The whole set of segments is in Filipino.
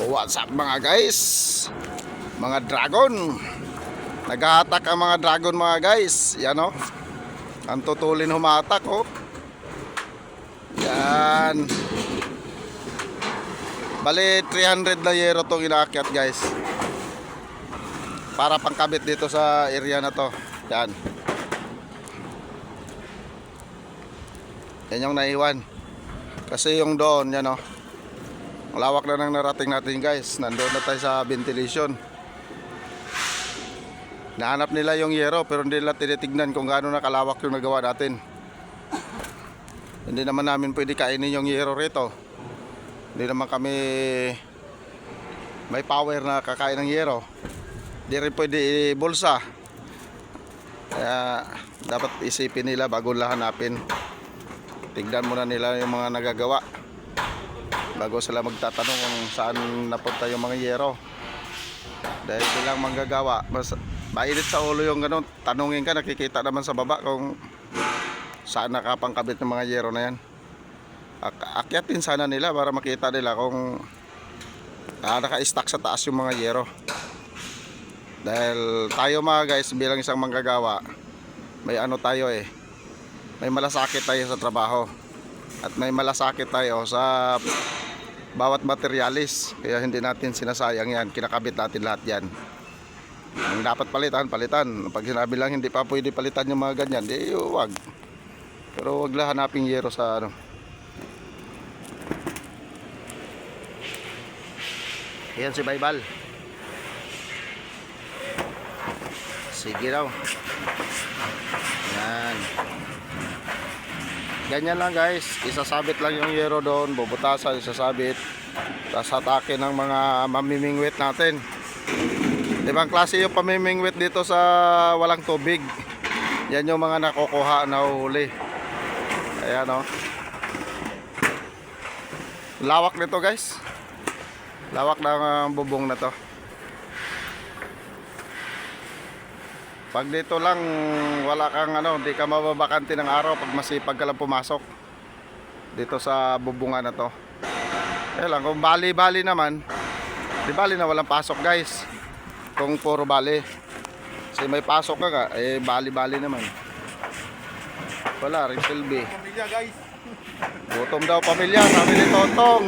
What's up mga guys? Mga dragon. Nag-a-attack ang mga dragon mga guys. Yan o. Ang tutulin humatak o. Yan. Bali 300 na yero itong inaakyat guys. Para pangkabit dito sa area na to. Yan. Yan yung naiwan. Kasi yung doon yan o. Ang lawak na nang narating natin guys. Nandoon na tayo sa ventilation. Nahanap nila yung yero pero hindi nila tinitignan kung gaano na kalawak yung nagawa natin. Hindi naman namin pwede kainin yung yero rito. Hindi naman kami may power na kakain ng yero. Hindi rin pwede ibulsa. Kaya dapat isipin nila bago nila hanapin. Tignan muna nila yung mga nagagawa bago sila magtatanong kung saan napunta yung mga yero. Dahil silang manggagawa, mas mainit sa ulo yung ganun. Tanungin ka, nakikita naman sa baba kung saan nakapangkabit ng mga yero na yan. Akyatin sana nila para makita nila kung naka-stack sa taas yung mga yero. Dahil tayo mga guys bilang isang manggagawa, may ano tayo may malasakit tayo sa trabaho. At may malasakit tayo sa bawat materialis. Kaya hindi natin sinasayang yan. Kinakabit natin lahat yan. Ang dapat palitan, palitan. Pag sinabi lang hindi pa pwede palitan yung mga ganyan, di wag. Pero wag lang hanaping yero sa ano. Ayan si Baybal. Sige daw. Yan. Ganyan lang guys, isasabit lang yung yero doon, bubutasan, isasabit, tapos atake ng mga mamimingwit natin. Ibang klase yung pamimingwit dito sa walang tubig. Yan yung mga nakukuha na huli. Ayan o. Lawak nito guys. Lawak ng bubong na to. Pag dito lang wala kang hindi ka mababakante ng araw pag masipag ka lang pumasok dito sa bubungan na to. Kaya lang kung bali-bali naman, di bali na walang pasok guys. Kung puro bali. Kasi may pasok ka nga, bali-bali naman. Wala rin silbi. Pamilya guys. Gutom daw pamilya, sabi ni Totong.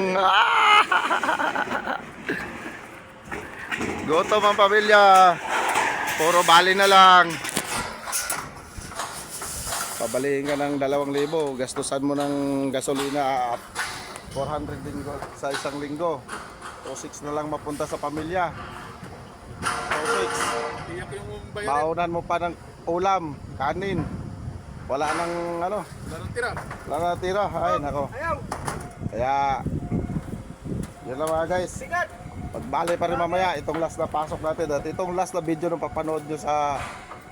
Gutom ang pamilya. Puro bali na lang. Pabalihin ka ng 2,000. Gastusan mo ng gasolina 400 linggo sa isang linggo. 2,600 na lang mapunta sa pamilya. 2,600. Iyak yung bayarin. Baunan mo pa ng ulam, kanin. Wala nang Larang tira. wala na tira. Ay nako. Ayaw. Kaya yun lang mga guys. Sigat. Pagbali pa rin mamaya itong last na pasok natin at itong last na video nung papanood nyo sa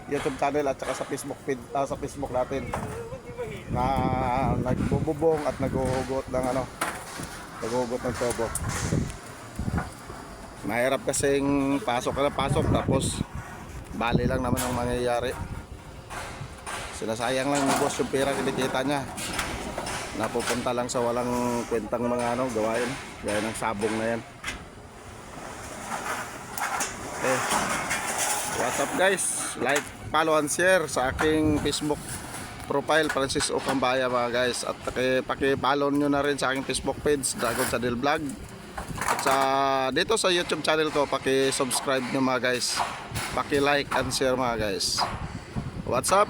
YouTube channel at saka sa Facebook feed, sa Facebook natin na nagbububong at naghuhugot ng naghuhugot ng tobo. Mahirap kasing pasok ka na pasok tapos bali lang naman ang mangyayari. Sinasayang lang ng boss yung pera kinikita niya. Napupunta lang sa walang kwentang mga gawain gaya ng sabong na yan. What's up guys? Like, follow and share sa aking Facebook profile Francis Ocambaya mga guys. At paki-follow nyo na rin sa aking Facebook page Dragon Channel Vlog. At dito sa YouTube channel ko paki-subscribe nyo mga guys. Paki-like and share mga guys. What's up?